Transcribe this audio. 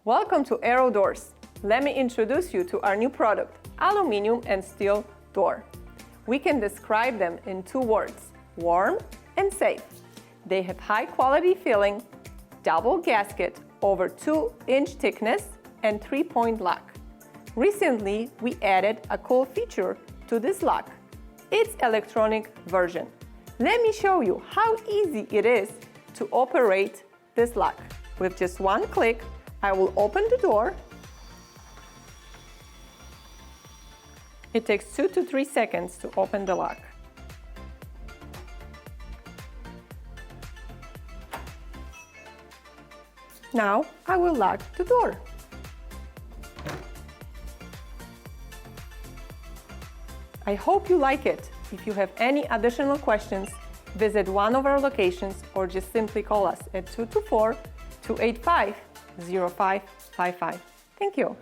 Welcome to Aero Doors. Let me introduce you to our new product, aluminum and steel door. We can describe them in two words, warm and safe. They have high quality filling, double gasket, over 2-inch thickness, and 3-point lock. Recently, we added a cool feature to this lock. It's electronic version. Let me show you how easy it is to operate this lock. With just one click, I will open the door. It takes 2 to 3 seconds to open the lock. Now I will lock the door. I hope you like it. If you have any additional questions, visit one of our locations or just simply call us at 224-285-0555. Thank you.